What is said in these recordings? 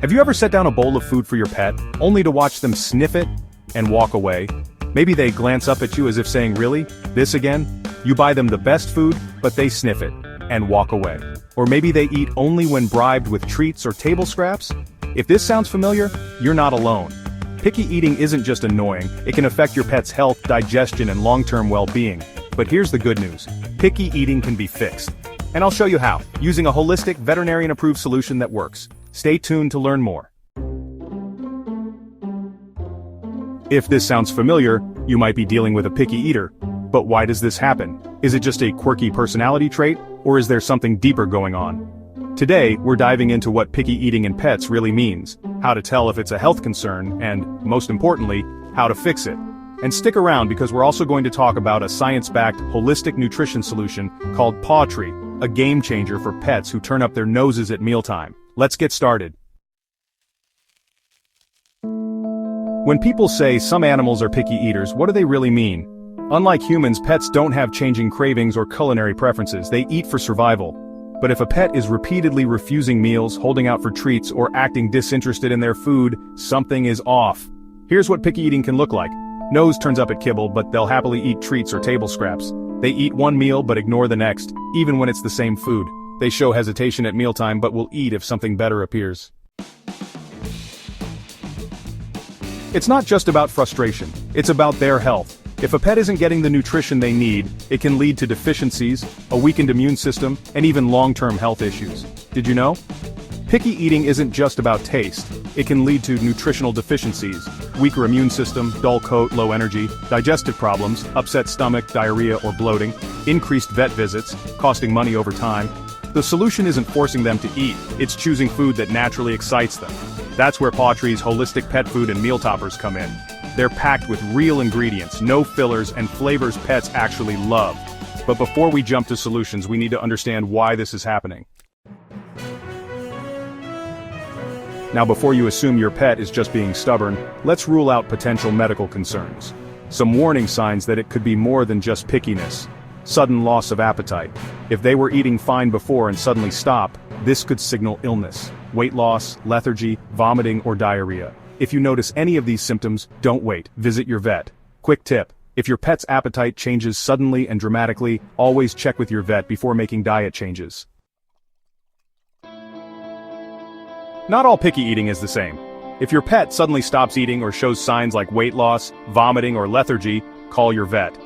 Have you ever set down a bowl of food for your pet, only to watch them sniff it and walk away? Maybe they glance up at you as if saying, "Really? This again?" You buy them the best food, but they sniff it and walk away. Or maybe they eat only when bribed with treats or table scraps? If this sounds familiar, you're not alone. Picky eating isn't just annoying, it can affect your pet's health, digestion, and long-term well-being. But here's the good news. Picky eating can be fixed. And I'll show you how, using a holistic, veterinarian-approved solution that works. Stay tuned to learn more. If this sounds familiar, you might be dealing with a picky eater. But why does this happen? Is it just a quirky personality trait, or is there something deeper going on? Today, we're diving into what picky eating in pets really means, how to tell if it's a health concern, and, most importantly, how to fix it. And stick around because we're also going to talk about a science-backed, holistic nutrition solution called PawTree, a game changer for pets who turn up their noses at mealtime. Let's get started. When people say some animals are picky eaters, what do they really mean? Unlike humans, pets don't have changing cravings or culinary preferences, they eat for survival. But if a pet is repeatedly refusing meals, holding out for treats, or acting disinterested in their food, something is off. Here's what picky eating can look like. Nose turns up at kibble, but they'll happily eat treats or table scraps. They eat one meal but ignore the next, even when it's the same food. They show hesitation at mealtime but will eat if something better appears. It's not just about frustration, it's about their health. If a pet isn't getting the nutrition they need, it can lead to deficiencies, a weakened immune system, and even long-term health issues. Did you know? Picky eating isn't just about taste. It can lead to nutritional deficiencies, weaker immune system, dull coat, low energy, digestive problems, upset stomach, diarrhea or bloating, increased vet visits, costing money over time. The solution isn't forcing them to eat, it's choosing food that naturally excites them. That's where PawTree's holistic pet food and meal toppers come in. They're packed with real ingredients, no fillers, and flavors pets actually love. But before we jump to solutions, we need to understand why this is happening. Now, before you assume your pet is just being stubborn, let's rule out potential medical concerns. Some warning signs that it could be more than just pickiness. Sudden loss of appetite. If they were eating fine before and suddenly stop, this could signal illness, weight loss, lethargy, vomiting, or diarrhea. If you notice any of these symptoms, don't wait, visit your vet. Quick tip, if your pet's appetite changes suddenly and dramatically, always check with your vet before making diet changes. Not all picky eating is the same. If your pet suddenly stops eating or shows signs like weight loss, vomiting, or lethargy, call your vet.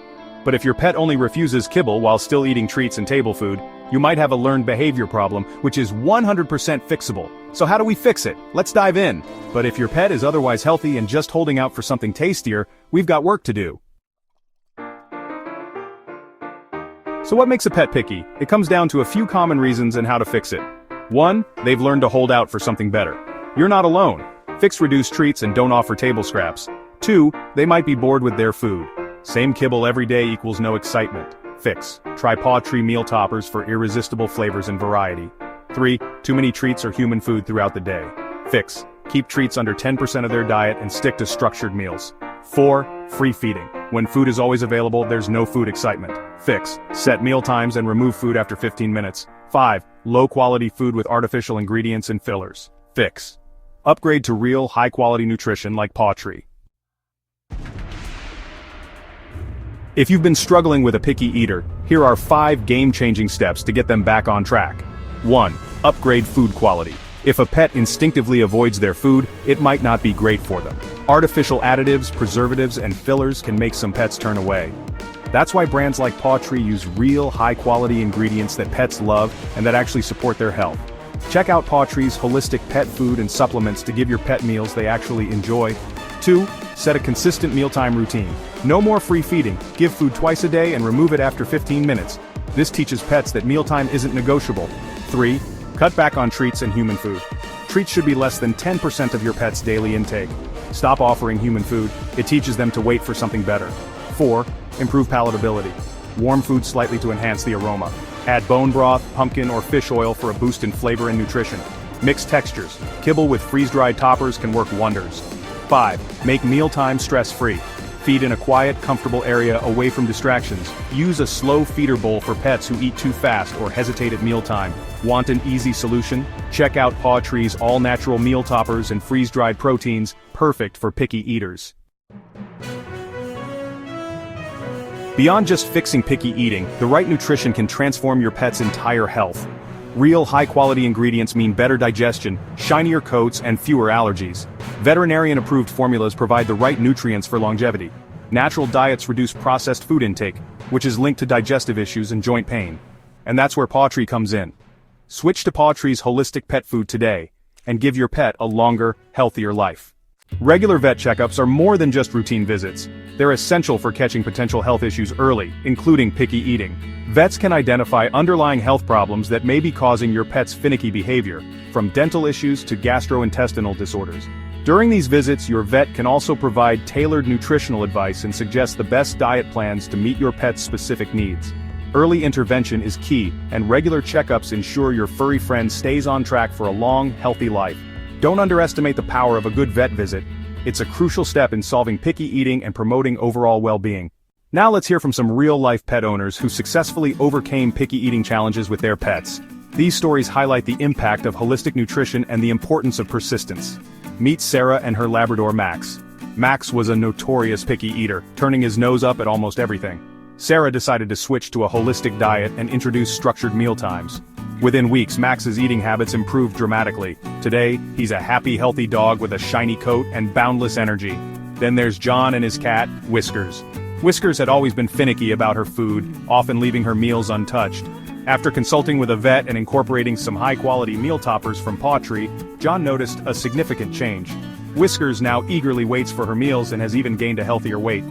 But if your pet only refuses kibble while still eating treats and table food, you might have a learned behavior problem, which is 100% fixable. So how do we fix it? Let's dive in. But if your pet is otherwise healthy and just holding out for something tastier, we've got work to do. So what makes a pet picky? It comes down to a few common reasons and how to fix it. 1. They've learned to hold out for something better. You're not alone. Fix reduced treats and don't offer table scraps. 2. They might be bored with their food. Same kibble every day equals no excitement. Fix. Try PawTree meal toppers for irresistible flavors and variety. 3. Too many treats or human food throughout the day. Fix. Keep treats under 10% of their diet and stick to structured meals. 4. Free feeding. When food is always available, there's no food excitement. Fix. Set meal times and remove food after 15 minutes. 5. Low-quality food with artificial ingredients and fillers. Fix. Upgrade to real, high-quality nutrition like PawTree. If you've been struggling with a picky eater, here are 5 game-changing steps to get them back on track. 1. Upgrade food quality. If a pet instinctively avoids their food, it might not be great for them. Artificial additives, preservatives, and fillers can make some pets turn away. That's why brands like PawTree use real, high-quality ingredients that pets love and that actually support their health. Check out PawTree's holistic pet food and supplements to give your pet meals they actually enjoy. 2. Set a consistent mealtime routine. No more free feeding. Give food twice a day and remove it after 15 minutes. This teaches pets that mealtime isn't negotiable. 3. Cut back on treats and human food. Treats should be less than 10% of your pet's daily intake. Stop offering human food. It teaches them to wait for something better. 4. Improve palatability. Warm food slightly to enhance the aroma. Add bone broth, pumpkin, or fish oil for a boost in flavor and nutrition. Mix textures. Kibble with freeze-dried toppers can work wonders. 5. Make mealtime stress-free. Feed in a quiet, comfortable area away from distractions. Use a slow feeder bowl for pets who eat too fast or hesitate at mealtime. Want an easy solution? Check out PawTree's all-natural meal toppers and freeze-dried proteins, perfect for picky eaters. Beyond just fixing picky eating, the right nutrition can transform your pet's entire health. Real high-quality ingredients mean better digestion, shinier coats, and fewer allergies. Veterinarian-approved formulas provide the right nutrients for longevity. Natural diets reduce processed food intake, which is linked to digestive issues and joint pain. And that's where PawTree comes in. Switch to PawTree's holistic pet food today, and give your pet a longer, healthier life. Regular vet checkups are more than just routine visits. They're essential for catching potential health issues early, including picky eating. Vets can identify underlying health problems that may be causing your pet's finicky behavior, from dental issues to gastrointestinal disorders. During these visits, your vet can also provide tailored nutritional advice and suggest the best diet plans to meet your pet's specific needs. Early intervention is key, and regular checkups ensure your furry friend stays on track for a long, healthy life. Don't underestimate the power of a good vet visit. It's a crucial step in solving picky eating and promoting overall well-being. Now let's hear from some real-life pet owners who successfully overcame picky eating challenges with their pets. These stories highlight the impact of holistic nutrition and the importance of persistence. Meet Sarah and her Labrador Max. Max was a notorious picky eater, turning his nose up at almost everything. Sarah decided to switch to a holistic diet and introduce structured meal times. Within weeks, Max's eating habits improved dramatically. Today, he's a happy, healthy dog with a shiny coat and boundless energy. Then there's John and his cat, Whiskers. Whiskers had always been finicky about her food, often leaving her meals untouched. After consulting with a vet and incorporating some high-quality meal toppers from PawTree, John noticed a significant change. Whiskers now eagerly waits for her meals and has even gained a healthier weight.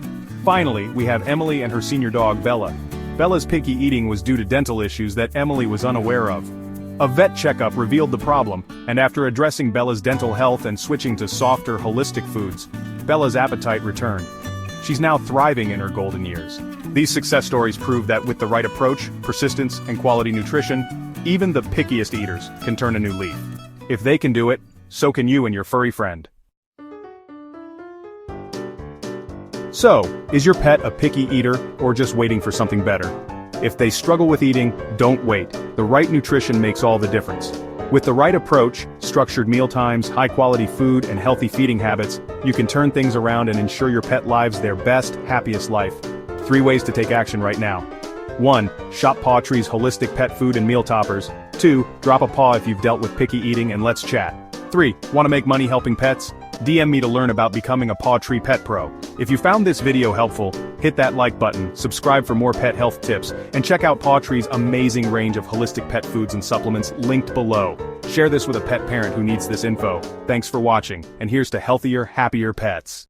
Finally, we have Emily and her senior dog, Bella. Bella's picky eating was due to dental issues that Emily was unaware of. A vet checkup revealed the problem, and after addressing Bella's dental health and switching to softer, holistic foods, Bella's appetite returned. She's now thriving in her golden years. These success stories prove that with the right approach, persistence, and quality nutrition, even the pickiest eaters can turn a new leaf. If they can do it, so can you and your furry friend. So, is your pet a picky eater or just waiting for something better? If they struggle with eating, don't wait. The right nutrition makes all the difference. With the right approach, structured meal times, high-quality food, and healthy feeding habits, you can turn things around and ensure your pet lives their best, happiest life. 3 ways to take action right now. 1. Shop PawTree's holistic pet food and meal toppers. 2. Drop a paw if you've dealt with picky eating and let's chat. 3. Want to make money helping pets? DM me to learn about becoming a PawTree Pet Pro. If you found this video helpful, hit that like button, subscribe for more pet health tips, and check out PawTree's amazing range of holistic pet foods and supplements linked below. Share this with a pet parent who needs this info. Thanks for watching, and here's to healthier, happier pets.